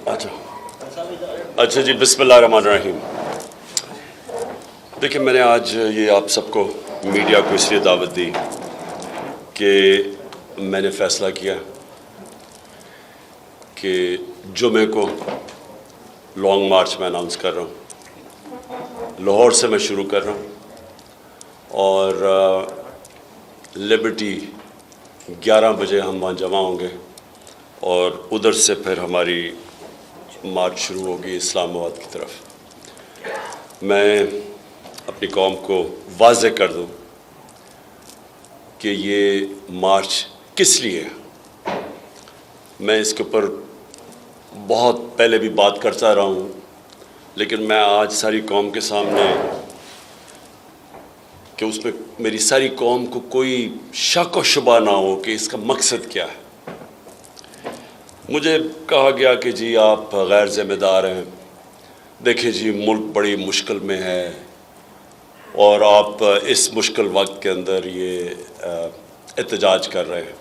اچھا جی، بسم اللہ الرحمن الرحیم۔ دیکھیں، میں نے آج یہ آپ سب کو میڈیا کو اس لیے دعوت دی کہ میں نے فیصلہ کیا کہ جمعے کو لانگ مارچ میں اناؤنس کر رہا ہوں۔ لاہور سے میں شروع کر رہا ہوں اور لبرٹی 11 بجے ہم وہاں جمع ہوں گے اور ادھر سے پھر ہماری مارچ شروع ہوگی اسلام آباد کی طرف۔ میں اپنی قوم کو واضح کر دوں کہ یہ مارچ کس لیے ہے۔ میں اس کے اوپر بہت پہلے بھی بات کرتا رہا ہوں، لیکن میں آج ساری قوم کے سامنے کہ اس میں میری ساری قوم کو کوئی شک و شبہ نہ ہو کہ اس کا مقصد کیا ہے۔ مجھے کہا گیا کہ جی آپ غیر ذمہ دار ہیں، دیکھیں جی ملک بڑی مشکل میں ہے اور آپ اس مشکل وقت کے اندر یہ احتجاج کر رہے ہیں۔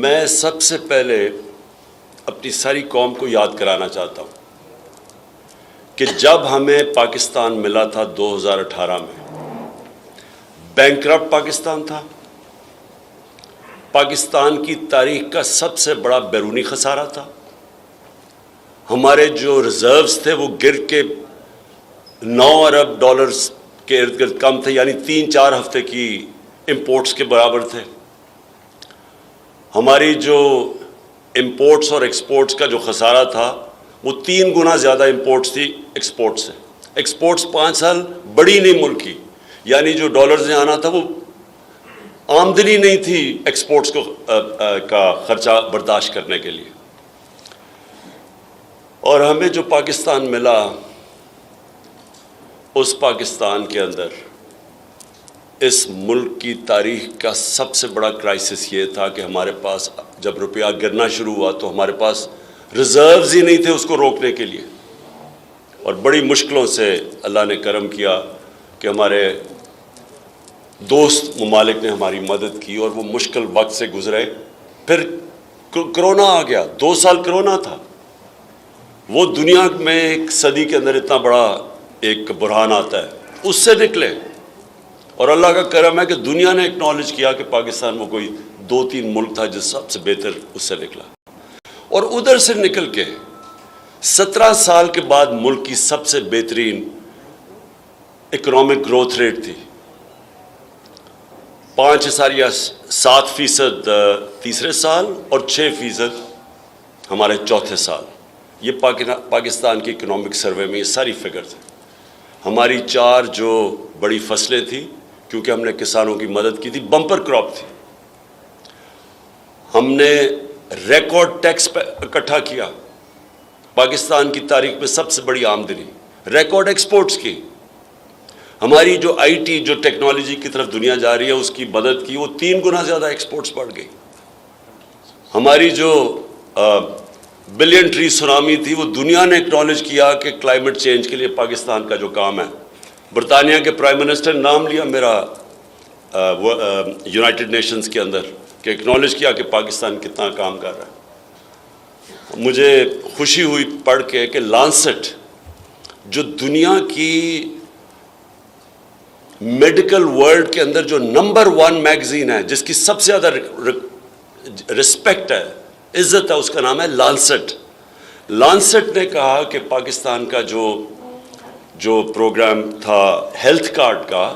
میں سب سے پہلے اپنی ساری قوم کو یاد کرانا چاہتا ہوں کہ جب ہمیں پاکستان ملا تھا 2018 میں، بینکرپٹ پاکستان تھا، پاکستان کی تاریخ کا سب سے بڑا بیرونی خسارہ تھا۔ ہمارے جو ریزروز تھے وہ گر کے 9 ارب ڈالرز کے ارد گرد کم تھے، یعنی 3-4 ہفتے کی امپورٹس کے برابر تھے۔ ہماری جو امپورٹس اور ایکسپورٹس کا جو خسارہ تھا وہ 3 گنا زیادہ امپورٹس تھی ایکسپورٹس سے۔ ایکسپورٹس 5 سال بڑی نہیں ملک کی، یعنی جو ڈالرز نے آنا تھا وہ آمدنی نہیں تھی ایکسپورٹس کو کا خرچہ برداشت کرنے کے لیے۔ اور ہمیں جو پاکستان ملا، اس پاکستان کے اندر اس ملک کی تاریخ کا سب سے بڑا کرائسس یہ تھا کہ ہمارے پاس جب روپیہ گرنا شروع ہوا تو ہمارے پاس ریزروز ہی نہیں تھے اس کو روکنے کے لیے، اور بڑی مشکلوں سے اللہ نے کرم کیا کہ ہمارے دوست ممالک نے ہماری مدد کی اور وہ مشکل وقت سے گزرے۔ پھر کرونا آ گیا، 2 سال کرونا تھا، وہ دنیا میں ایک صدی کے اندر اتنا بڑا ایک بحران آتا ہے، اس سے نکلے۔ اور اللہ کا کرم ہے کہ دنیا نے اکنالج کیا کہ پاکستان میں کوئی 2-3 ملک تھا جو سب سے بہتر اس سے نکلا، اور ادھر سے نکل کے 17 سال کے بعد ملک کی سب سے بہترین اکنامک گروتھ ریٹ تھی، 5.7% تیسرے سال اور 6% ہمارے چوتھے سال۔ یہ پاکستان کی اکنامک سروے میں یہ ساری فگر تھے۔ ہماری 4 جو بڑی فصلیں تھیں، کیونکہ ہم نے کسانوں کی مدد کی تھی، بمپر کراپ تھی، ہم نے ریکارڈ ٹیکس اکٹھا کیا، پاکستان کی تاریخ میں سب سے بڑی آمدنی، ریکارڈ ایکسپورٹس کی، ہماری جو آئی ٹی جو ٹیکنالوجی کی طرف دنیا جا رہی ہے اس کی مدد کی، وہ 3 گنا زیادہ ایکسپورٹس بڑھ گئی۔ ہماری جو بلین ٹری سونامی تھی، وہ دنیا نے اکنالج کیا کہ کلائمیٹ چینج کے لیے پاکستان کا جو کام ہے۔ برطانیہ کے پرائم منسٹر نے نام لیا میرا یونائٹڈ نیشنز کے اندر، کہ اکنالج کیا کہ پاکستان کتنا کام کر رہا ہے۔ مجھے خوشی ہوئی پڑھ کے کہ لانسٹ جو دنیا کی میڈیکل ورلڈ کے اندر جو نمبر 1 میگزین ہے، جس کی سب سے زیادہ رسپیکٹ ہے، عزت ہے، اس کا نام ہے لانسٹ۔ لانسٹ نے کہا کہ پاکستان کا جو پروگرام تھا ہیلتھ کارڈ کا،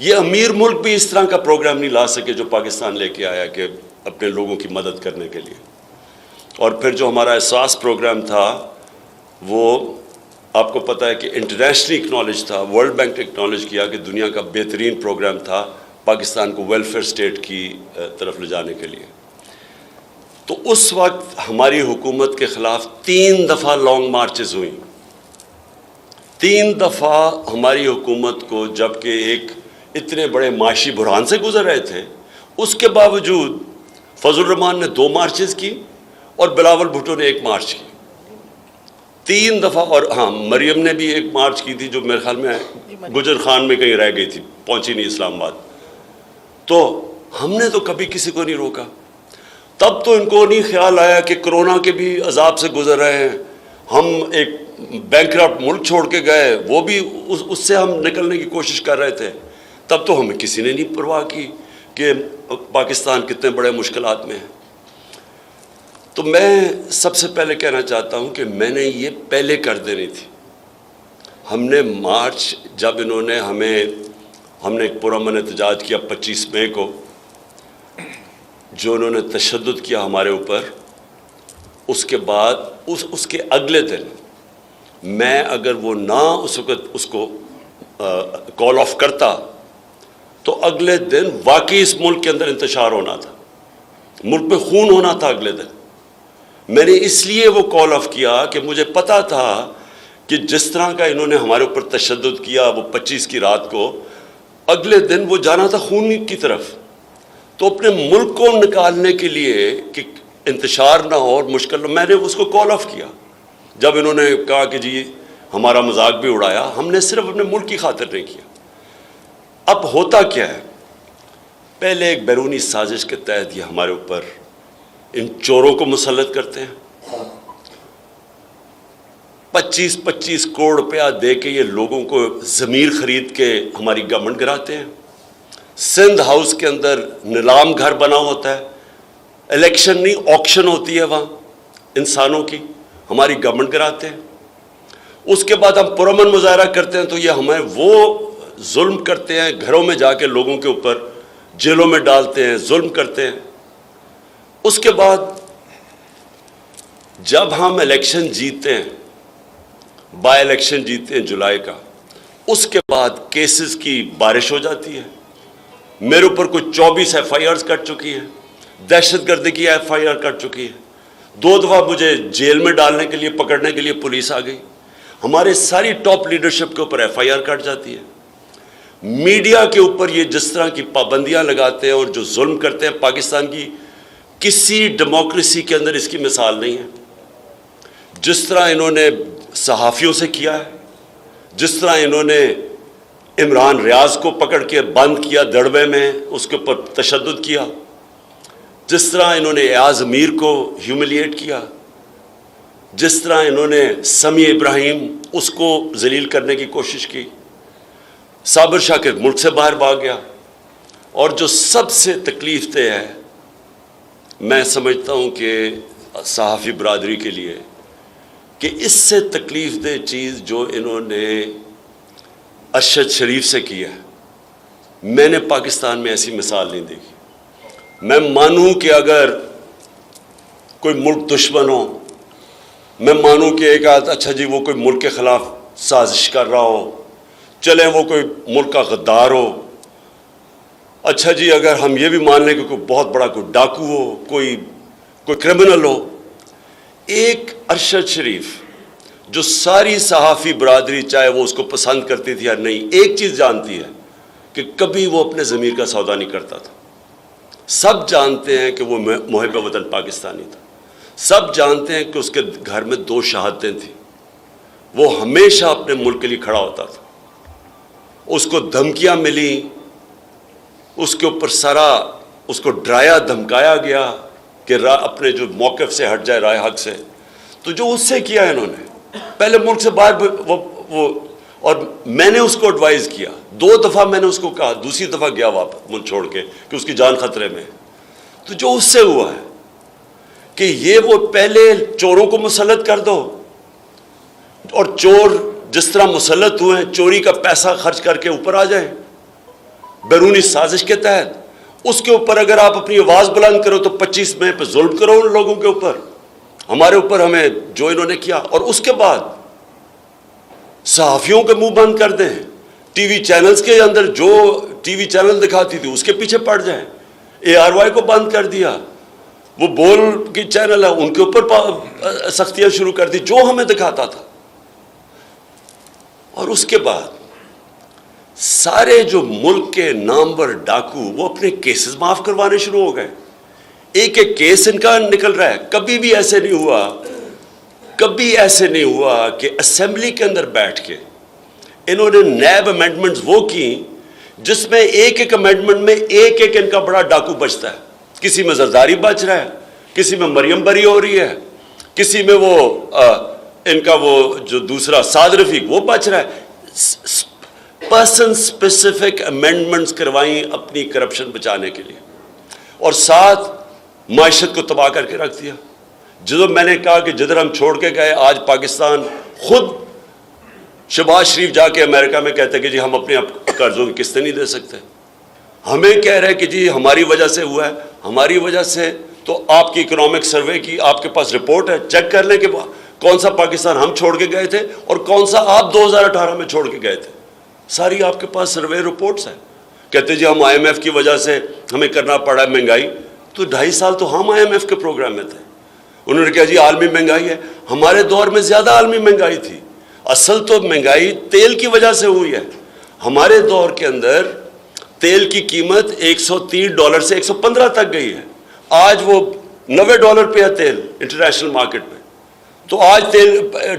یہ امیر ملک بھی اس طرح کا پروگرام نہیں لا سکے جو پاکستان لے کے آیا کہ اپنے لوگوں کی مدد کرنے کے لیے۔ اور پھر جو ہمارا احساس پروگرام تھا، وہ آپ کو پتہ ہے کہ انٹرنیشنلی اکنالج تھا، ورلڈ بینک نے اکنالج کیا کہ دنیا کا بہترین پروگرام تھا پاکستان کو ویلفیئر اسٹیٹ کی طرف لے جانے کے لیے۔ تو اس وقت ہماری حکومت کے خلاف 3 دفعہ لانگ مارچز ہوئیں، 3 دفعہ ہماری حکومت کو، جبکہ ایک اتنے بڑے معاشی بحران سے گزر رہے تھے، اس کے باوجود فضل الرحمان نے 2 مارچز کی اور بلاول بھٹو نے 1 مارچ کی، 3 دفعہ۔ اور ہاں، مریم نے بھی 1 مارچ کی تھی جو میرے خیال میں گجر خان میں کہیں رہ گئی تھی، پہنچی نہیں اسلام آباد۔ تو ہم نے تو کبھی کسی کو نہیں روکا۔ تب تو ان کو نہیں خیال آیا کہ کرونا کے بھی عذاب سے گزر رہے ہیں، ہم ایک بینکرپٹ ملک چھوڑ کے گئے، وہ بھی اس سے ہم نکلنے کی کوشش کر رہے تھے، تب تو ہمیں کسی نے نہیں پرواہ کی کہ پاکستان کتنے بڑے مشکلات میں ہے۔ تو میں سب سے پہلے کہنا چاہتا ہوں کہ میں نے یہ پہلے کر دینی تھی۔ ہم نے مارچ جب انہوں نے ہم نے ایک پرامن احتجاج کیا 25 مئی کو، جو انہوں نے تشدد کیا ہمارے اوپر، اس کے بعد اس کے اگلے دن میں اگر وہ نہ اس وقت اس کو کال آف کرتا تو اگلے دن واقعی اس ملک کے اندر انتشار ہونا تھا، ملک پہ خون ہونا تھا اگلے دن۔ میں نے اس لیے وہ کال آف کیا کہ مجھے پتا تھا کہ جس طرح کا انہوں نے ہمارے اوپر تشدد کیا وہ 25 کی رات کو، اگلے دن وہ جانا تھا خون کی طرف۔ تو اپنے ملک کو نکالنے کے لیے کہ انتشار نہ ہو اور مشکل، میں نے اس کو کال آف کیا۔ جب انہوں نے کہا کہ جی ہمارا مذاق بھی اڑایا، ہم نے صرف اپنے ملک کی خاطر نہیں کیا۔ اب ہوتا کیا ہے، پہلے ایک بیرونی سازش کے تحت یہ ہمارے اوپر ان چوروں کو مسلط کرتے ہیں، 25 کروڑ روپیہ دے کے یہ لوگوں کو ضمیر خرید کے ہماری گورنمنٹ گراتے ہیں۔ سندھ ہاؤس کے اندر نیلام گھر بنا ہوتا ہے، الیکشن نہیں آکشن ہوتی ہے وہاں انسانوں کی، ہماری گورنمنٹ کراتے ہیں۔ اس کے بعد ہم پرامن مظاہرہ کرتے ہیں تو یہ ہمیں وہ ظلم کرتے ہیں، گھروں میں جا کے لوگوں کے اوپر جیلوں میں ڈالتے ہیں، ظلم کرتے ہیں۔ اس کے بعد جب ہم الیکشن جیتے ہیں، بائی الیکشن جیتے ہیں جولائی کا، اس کے بعد کیسز کی بارش ہو جاتی ہے۔ میرے اوپر کوئی 24 ایف آئی آرز کٹ چکی ہے، دہشت گردی کی ایف آئی آر کٹ چکی ہے، 2 دفعہ مجھے جیل میں ڈالنے کے لیے پکڑنے کے لیے پولیس آ گئی، ہمارے ساری ٹاپ لیڈرشپ کے اوپر ایف آئی آر کٹ جاتی ہے۔ میڈیا کے اوپر یہ جس طرح کی پابندیاں لگاتے ہیں اور جو ظلم کرتے ہیں، پاکستان کی کسی ڈیموکریسی کے اندر اس کی مثال نہیں ہے۔ جس طرح انہوں نے صحافیوں سے کیا ہے، جس طرح انہوں نے عمران ریاض کو پکڑ کے بند کیا دڑبے میں، اس کے اوپر تشدد کیا، جس طرح انہوں نے ایاز امیر کو ہیوملیٹ کیا، جس طرح انہوں نے سمیع ابراہیم اس کو ذلیل کرنے کی کوشش کی، صابر شاکر ملک سے باہر بھاگ گیا۔ اور جو سب سے تکلیف دہ ہے، میں سمجھتا ہوں کہ صحافی برادری کے لیے، کہ اس سے تکلیف دہ چیز جو انہوں نے ارشد شریف سے کیا ہے، میں نے پاکستان میں ایسی مثال نہیں دیکھی۔ میں مانوں کہ اگر کوئی ملک دشمن ہو، میں مانوں کہ ایک اچھا جی وہ کوئی ملک کے خلاف سازش کر رہا ہو، چلیں وہ کوئی ملک کا غدار ہو، اچھا جی اگر ہم یہ بھی مان لیں کہ کوئی بہت بڑا کوئی ڈاکو ہو، کوئی کرمنل ہو، ایک ارشد شریف جو ساری صحافی برادری چاہے وہ اس کو پسند کرتی تھی یا نہیں، ایک چیز جانتی ہے کہ کبھی وہ اپنے ضمیر کا سودا نہیں کرتا تھا۔ سب جانتے ہیں کہ وہ محب وطن پاکستانی تھا، سب جانتے ہیں کہ اس کے گھر میں 2 شہادتیں تھیں، وہ ہمیشہ اپنے ملک کے لیے کھڑا ہوتا تھا۔ اس کو دھمکیاں ملی، اس کے اوپر اس کو ڈرایا دھمکایا گیا کہ اپنے جو موقف سے ہٹ جائے، رائے حق سے۔ تو جو اس سے کیا ہے انہوں نے، پہلے ملک سے باہر اور میں نے اس کو ایڈوائز کیا 2 دفعہ، میں نے اس کو کہا، دوسری دفعہ گیا واپس ملک چھوڑ کے کہ اس کی جان خطرے میں۔ تو جو اس سے ہوا ہے کہ یہ وہ پہلے چوروں کو مسلط کر دو، اور چور جس طرح مسلط ہوئے ہیں چوری کا پیسہ خرچ کر کے اوپر آ جائیں بیرونی سازش کے تحت، اس کے اوپر اگر آپ اپنی آواز بلند کرو تو 25 مئی پہ ظلم کرو ان لوگوں کے اوپر، ہمارے اوپر، ہمیں جو انہوں نے کیا، اور اس کے بعد صحافیوں کے منہ بند کر دیں، ٹی وی چینلز کے اندر جو ٹی وی چینل دکھاتی تھی اس کے پیچھے پڑ جائیں، ARY کو بند کر دیا، وہ بول کی چینل ہے ان کے اوپر سختیاں شروع کر دی جو ہمیں دکھاتا تھا۔ اور اس کے بعد سارے جو ملک کے نامور ڈاکو وہ اپنے کیسز معاف کروانے شروع ہو گئے، ایک ایک کیس ان کا نکل رہا ہے۔ کبھی بھی ایسے نہیں ہوا کہ اسمبلی کے اندر بیٹھ کے انہوں نے نیب امینڈمنٹس وہ کی جس میں ایک ایک امینڈمنٹ میں ایک ایک ان کا بڑا ڈاکو بچتا ہے، کسی میں زرداری بچ رہا ہے، کسی میں مریم بری ہو رہی ہے, کسی میں وہ ان کا وہ جو دوسرا سعد رفیق وہ بچ رہا ہے. پرسن اسپیسیفک امینڈمنٹس کروائیں اپنی کرپشن بچانے کے لیے, اور ساتھ معیشت کو تباہ کر کے رکھ دیا. جدو میں نے کہا کہ جدھر ہم چھوڑ کے گئے, آج پاکستان خود شہباز شریف جا کے امریکہ میں کہتے کہ جی ہم اپنے قرضوں کی قسطیں نہیں دے سکتے. ہمیں کہہ رہے کہ جی ہماری وجہ سے ہوا ہے. ہماری وجہ سے تو آپ کی اکنامک سروے کی آپ کے پاس رپورٹ ہے, چیک کر لیں کہ کون سا پاکستان ہم چھوڑ کے گئے تھے اور کون سا آپ 2018 میں چھوڑ کے گئے تھے. ساری آپ کے پاس سروے رپورٹس ہیں. کہتے جی ہم IMF کی وجہ سے ہمیں کرنا پڑا ہے مہنگائی. تو 2.5 سال تو ہم IMF کے پروگرام میں تھے. انہوں نے کہا جی عالمی مہنگائی ہے. ہمارے دور میں زیادہ عالمی مہنگائی تھی. اصل تو مہنگائی تیل کی وجہ سے ہوئی ہے. ہمارے دور کے اندر تیل کی قیمت $130 سے 115 تک گئی ہے. آج وہ $90 پہ ہے تیل انٹرنیشنل مارکیٹ میں. تو آج تیل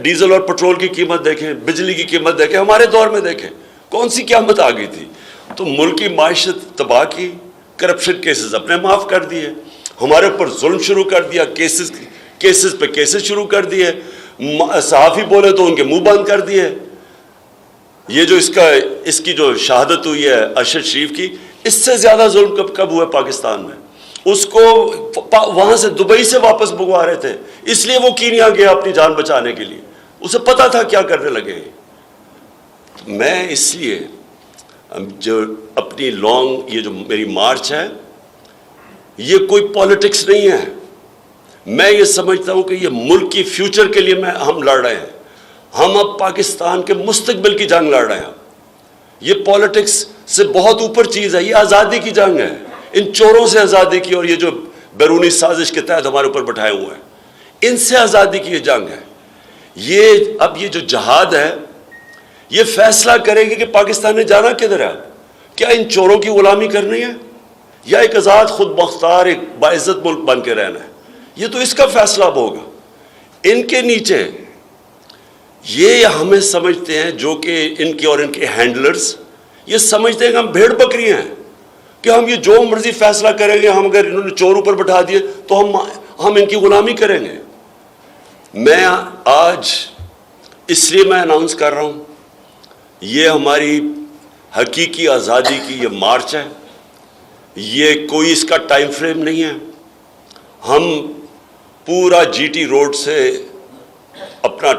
ڈیزل اور پٹرول کی قیمت دیکھیں, بجلی کی قیمت دیکھیں, ہمارے دور میں دیکھیں کون سی قیامت آ گئی تھی. تو ملک کی معیشت تباہ کی, کرپشن کیسز اپنے معاف کر دیے, ہمارے اوپر ظلم شروع کر دیا, کیسز پہ کیسز شروع کر دیے, صحافی بولے تو ان کے منہ بند کر دیے. یہ جو اس کی جو شہادت ہوئی ہے ارشد شریف کی, اس سے زیادہ ظلم کب ہوا پاکستان میں. اس کو وہاں سے دبئی سے واپس بھگوا رہے تھے, اس لیے وہ کینیا گیا اپنی جان بچانے کے لیے. اسے پتا تھا کیا کرنے لگے. میں اس لیے جو اپنی یہ جو میری مارچ ہے, یہ کوئی پالیٹکس نہیں ہے. میں یہ سمجھتا ہوں کہ یہ ملک کی فیوچر کے لیے ہم لڑ رہے ہیں. ہم اب پاکستان کے مستقبل کی جنگ لڑ رہے ہیں. یہ پالیٹکس سے بہت اوپر چیز ہے. یہ آزادی کی جنگ ہے, ان چوروں سے آزادی کی, اور یہ جو بیرونی سازش کے تحت ہمارے اوپر بٹھائے ہوئے ہیں, ان سے آزادی کی یہ جنگ ہے. اب یہ جو جہاد ہے, یہ فیصلہ کرے گی کہ پاکستان نے جانا کدھر ہے. کیا ان چوروں کی غلامی کرنی ہے یا ایک آزاد خود مختار ایک باعزت ملک بن کے رہنا ہے. یہ تو اس کا فیصلہ اب ہوگا. ان کے نیچے یہ ہمیں سمجھتے ہیں, جو کہ ان کے اور ان کے ہینڈلرز یہ سمجھتے ہیں کہ ہم بھیڑ بکری ہیں, کہ ہم یہ جو مرضی فیصلہ کریں گے, ہم اگر انہوں نے چور اوپر بٹھا دیے تو ہم ان کی غلامی کریں گے. میں آج اس لیے میں اناؤنس کر رہا ہوں, یہ ہماری حقیقی آزادی کی یہ مارچ ہے. یہ کوئی اس کا ٹائم فریم نہیں ہے. ہم پورا GT روڈ سے اپنا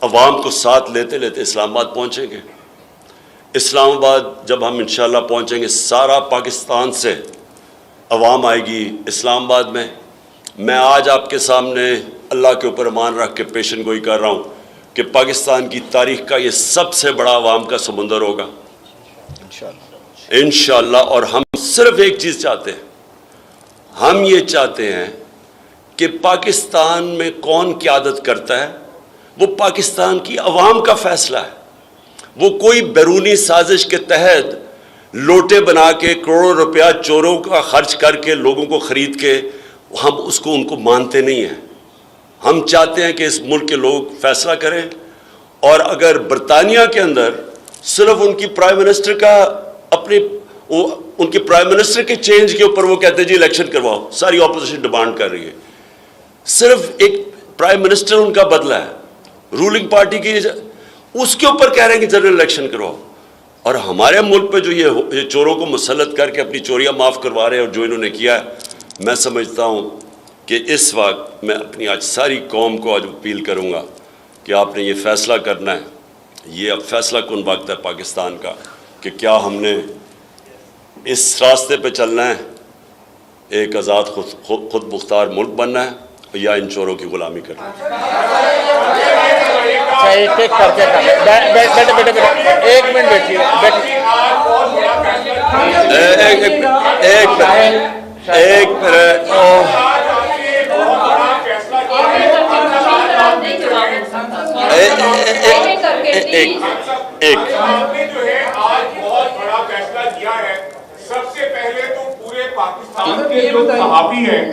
عوام کو ساتھ لیتے لیتے اسلام آباد پہنچیں گے. اسلام آباد جب ہم انشاءاللہ پہنچیں گے, سارا پاکستان سے عوام آئے گی اسلام آباد میں. میں آج آپ کے سامنے اللہ کے اوپر ایمان رکھ کے پیشن گوئی کر رہا ہوں کہ پاکستان کی تاریخ کا یہ سب سے بڑا عوام کا سمندر ہوگا انشاءاللہ. اور ہم صرف ایک چیز چاہتے ہیں, ہم یہ چاہتے ہیں کہ پاکستان میں کون قیادت کرتا ہے وہ پاکستان کی عوام کا فیصلہ ہے. وہ کوئی بیرونی سازش کے تحت لوٹے بنا کے کروڑوں روپیہ چوروں کا خرچ کر کے لوگوں کو خرید کے ہم ان کو مانتے نہیں ہیں. ہم چاہتے ہیں کہ اس ملک کے لوگ فیصلہ کریں. اور اگر برطانیہ کے اندر صرف ان کی پرائم منسٹر کا ان کی پرائم منسٹر کے چینج کے اوپر وہ کہتے ہیں جی الیکشن کرواؤ, ساری اپوزیشن ڈیمانڈ کر رہی ہے, صرف ایک پرائم منسٹر ان کا بدلہ ہے رولنگ پارٹی کی, اس کے اوپر کہہ رہے ہیں کہ جنرل الیکشن کرواؤ. اور ہمارے ملک پہ جو یہ چوروں کو مسلط کر کے اپنی چوریاں معاف کروا رہے ہیں, اور جو انہوں نے کیا ہے, میں سمجھتا ہوں کہ اس وقت میں اپنی آج ساری قوم کو آج اپیل کروں گا کہ آپ نے یہ فیصلہ کرنا ہے. یہ اب فیصلہ کن وقت ہے پاکستان کا کہ کیا ہم نے اس راستے پہ چلنا ہے, ایک آزاد خود مختار ملک بننا ہے, یا ان چوروں کی غلامی کرنا ہے. ایک منٹ بیٹھیے. سب سے پہلے تو پورے پاکستان کے جو صحافی ہیں,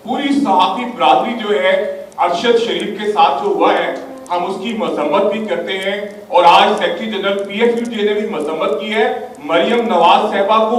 پوری صحافی برادری جو ہے ارشد شریف کے ساتھ جو ہوا ہے, ہم اس کی مذمت بھی کرتے ہیں. اور آج سیکرٹری جنرل PFUJ نے بھی مذمت کی ہے. مریم نواز صاحبہ کو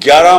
11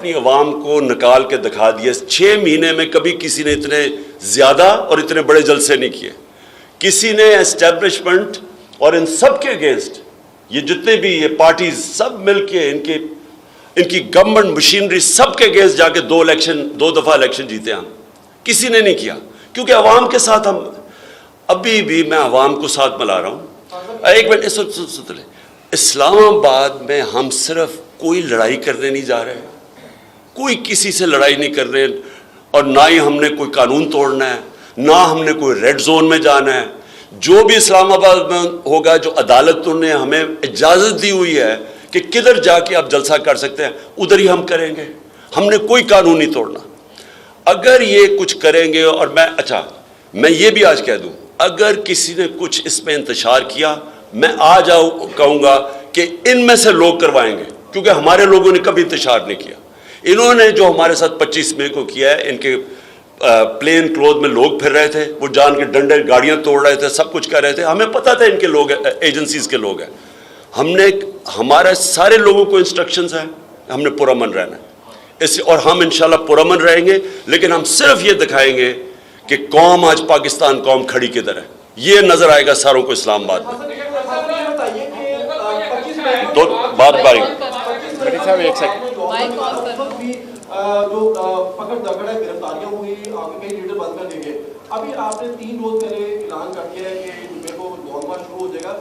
اپنی عوام کو نکال کے دکھا دیا. 6 مہینے میں کبھی کسی نے اتنے زیادہ اور اتنے بڑے جلسے نہیں کیے. کسی نے اسٹیبلشمنٹ اور ان سب کے اگینسٹ یہ جتنے بھی یہ پارٹیز سب مل کے ان کی گورنمنٹ مشینری سب کے اگینسٹ جا کے 2 دفعہ الیکشن جیتے ہم. کسی نے نہیں کیا کیونکہ عوام کے ساتھ ہم ابھی بھی میں عوام کو ساتھ ملا رہا ہوں. ایک منٹ سن لیں. اسلام آباد میں ہم صرف کوئی لڑائی کرنے نہیں جا رہے, کوئی کسی سے لڑائی نہیں کر رہے, اور نہ ہی ہم نے کوئی قانون توڑنا ہے, نہ ہم نے کوئی ریڈ زون میں جانا ہے. جو بھی اسلام آباد میں ہوگا, جو عدالتوں نے ہمیں اجازت دی ہوئی ہے کہ کدھر جا کے آپ جلسہ کر سکتے ہیں, ادھر ہی ہم کریں گے. ہم نے کوئی قانون نہیں توڑنا. اگر یہ کچھ کریں گے, اور میں یہ بھی آج کہہ دوں, اگر کسی نے کچھ اس میں انتشار کیا, میں آج کہوں گا کہ ان میں سے لوگ کروائیں گے, کیونکہ ہمارے لوگوں نے کبھی انتشار نہیں کیا. انہوں نے جو ہمارے ساتھ 25 مئی کو کیا ہے, ان کے پلین کلوتھ میں لوگ پھر رہے تھے, وہ جان کے ڈنڈے گاڑیاں توڑ رہے تھے, سب کچھ کر رہے تھے. ہمیں پتہ تھا ان کے لوگ ایجنسیز کے لوگ ہیں. ہمارے سارے لوگوں کو انسٹرکشنز ہیں, ہم نے پرامن رہنا ہے اور ہم انشاءاللہ پرامن رہیں گے. لیکن ہم صرف یہ دکھائیں گے کہ قوم آج پاکستان قوم کھڑی کدھر ہے. یہ نظر آئے گا ساروں کو اسلام آباد میں. بات باری جو پکڑ دکڑ ہے, گرفتاریاں ہوئی, کئی لیڈر بند کر دیں گے. ابھی آپ نے 3 روز پہلے اعلان کر دیا ہے کہ جمعے کو لانگ مارچ شروع ہو جائے گا,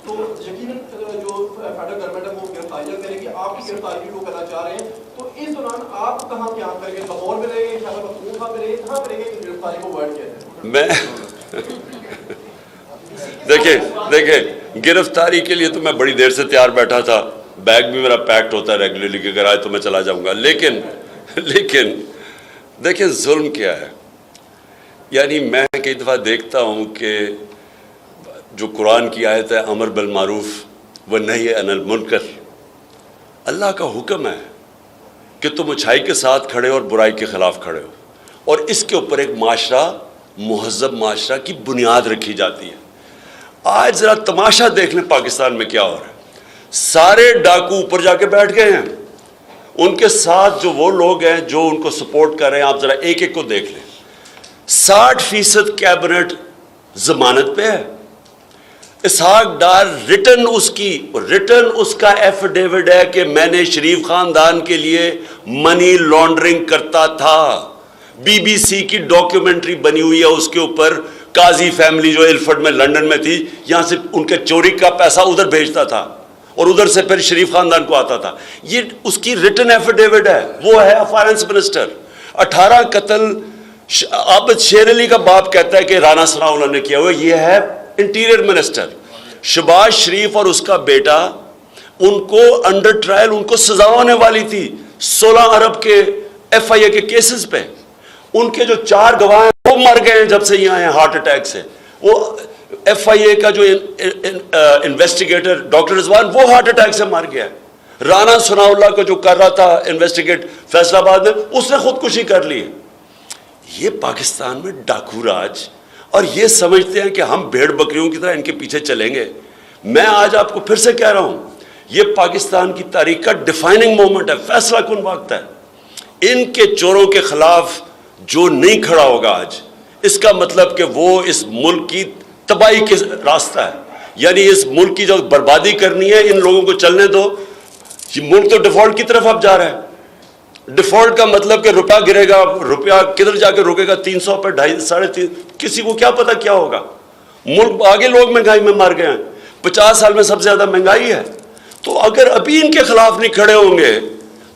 تو یقیناً جو فیڈرل گورنمنٹ ہے وہ گرفتاریاں کرے گی. آپ کی گرفتاری بھی وہ کرنا چاہ رہے ہیں, تو اس دوران آپ کہاں قیام کریں گے؟ لاہور میں رہیں گے, خیبر پختونخوا میں رہیں گے, کہاں کریں گے کہ گرفتاری کو اوائڈ کیا جائے؟ میں دیکھیں گرفتاری کے لیے تو میں بڑی دیر سے تیار بیٹھا تھا. بیگ بھی میرا پیکڈ ہوتا ہے ریگولرلی کہ اگر آئے تو میں چلا جاؤں گا. لیکن دیکھیں ظلم کیا ہے. یعنی میں کئی دفعہ دیکھتا ہوں کہ جو قرآن کی آیت ہے امر بالمعروف و نہی عن المنکر, اللہ کا حکم ہے کہ تم اچھائی کے ساتھ کھڑے ہو اور برائی کے خلاف کھڑے ہو, اور اس کے اوپر ایک معاشرہ, مہذب معاشرہ کی بنیاد رکھی جاتی ہے. آج ذرا تماشا دیکھ لیں پاکستان میں کیا ہو رہا ہے. سارے ڈاکو اوپر جا کے بیٹھ گئے ہیں, ان کے ساتھ جو وہ لوگ ہیں جو ان کو سپورٹ کر رہے ہیں, آپ ذرا ایک ایک کو دیکھ لیں. 60% کیبنٹ ضمانت پہ ہے. اسحاق ڈار ریٹن اس کا ایفیڈیوٹ ہے کہ میں نے شریف خاندان کے لیے منی لانڈرنگ کرتا تھا. بی بی سی کی ڈاکیومنٹری بنی ہوئی ہے اس کے اوپر. قاضی فیملی جو ایلفرڈ میں لندن میں تھی, یہاں سے ان کے چوری کا پیسہ ادھر بھیجتا تھا اور ادھر سے پھر شریف خاندان کو آتا تھا. یہ اس کی ریٹن ایفیڈیوٹ ہے. وہ ہے فائنانس منسٹر. 18 قتل عابد شیر علی کا باپ کہتا ہے کہ رانا ثناءاللہ نے کیا ہوا. یہ ہے انٹیریئر منسٹر. شہباز شریف اور اس کا بیٹا, ان کو انڈر ٹرائل ان کو سزا ہونے والی تھی 16 ارب کے FIA کے کیسز پہ. ان کے جو 4 گواہ ہیں وہ مر گئے ہیں جب سے یہ آئے ہیں ہارٹ اٹیک سے. وہ FIA کا جو انویسٹیگیٹر ڈاکٹر رضوان, وہ ہارٹ اٹیک سے مر گیا ہے. رانا ثناءاللہ کو جو کر رہا تھا انویسٹیگیٹ فیصل آباد میں, اس نے خودکشی کر لی. یہ پاکستان میں ڈاکو راج, اور یہ سمجھتے ہیں کہ ہم بھیڑ بکریوں کی طرح ان کے پیچھے چلیں گے. میں آج آپ کو پھر سے کہہ رہا ہوں, یہ پاکستان کی تاریخ کا ڈیفائننگ مومنٹ ہے, فیصلہ کن وقت ہے. ان کے چوروں کے خلاف جو نہیں کھڑا ہوگا آج, اس کا مطلب کہ وہ اس ملک کی تباہی کے راستہ ہے. یعنی اس ملک کی جو بربادی کرنی ہے, ان لوگوں کو چلنے دو. یہ ملک تو ڈیفالٹ کی طرف اب جا رہا ہے. ڈیفالٹ کا مطلب کہ روپیہ گرے گا, روپیہ کدھر جا کے رکے گا, 300 پہ 250 350, کسی کو کیا پتا کیا ہوگا. ملک آگے لوگ مہنگائی میں مر گئے ہیں. 50 سال میں سب سے زیادہ مہنگائی ہے. تو اگر ابھی ان کے خلاف نہیں کھڑے ہوں گے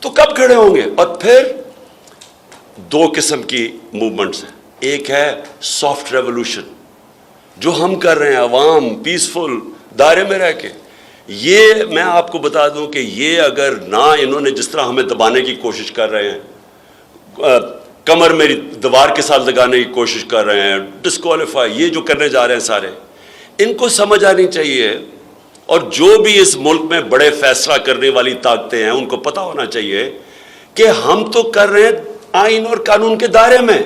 تو کب کھڑے ہوں گے؟ اور پھر 2 قسم کی موومنٹس ہیں. ایک ہے سافٹ ریولوشن جو ہم کر رہے ہیں, عوام پیسفل دائرے میں رہ کے. یہ میں آپ کو بتا دوں کہ یہ اگر نہ انہوں نے جس طرح ہمیں دبانے کی کوشش کر رہے ہیں, کمر میری دیوار کے ساتھ لگانے کی کوشش کر رہے ہیں, ڈسکوالیفائی, یہ جو کرنے جا رہے ہیں سارے, ان کو سمجھ آنی چاہیے. اور جو بھی اس ملک میں بڑے فیصلہ کرنے والی طاقتیں ہیں, ان کو پتہ ہونا چاہیے کہ ہم تو کر رہے ہیں آئین اور قانون کے دائرے میں.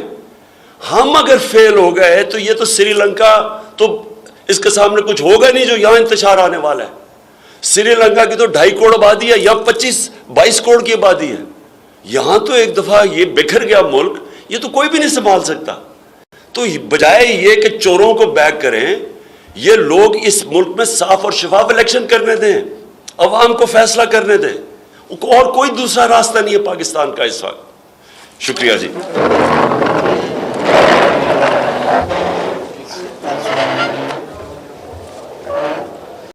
ہم اگر فیل ہو گئے تو یہ تو سری لنکا, تو اس کے سامنے کچھ ہوگا نہیں جو یہاں انتشار آنے والا ہے. سری لنکا کی تو 2.5 کروڑ آبادی ہے, یا 25-22 کروڑ کی آبادی ہے. یہاں تو ایک دفعہ یہ بکھر گیا ملک, یہ تو کوئی بھی نہیں سنبھال سکتا. تو بجائے یہ کہ چوروں کو بیک کریں, یہ لوگ اس ملک میں صاف اور شفاف الیکشن کرنے دیں, عوام کو فیصلہ کرنے دیں, اور کوئی دوسرا راستہ نہیں ہے پاکستان کا اس وقت. شکریہ جی.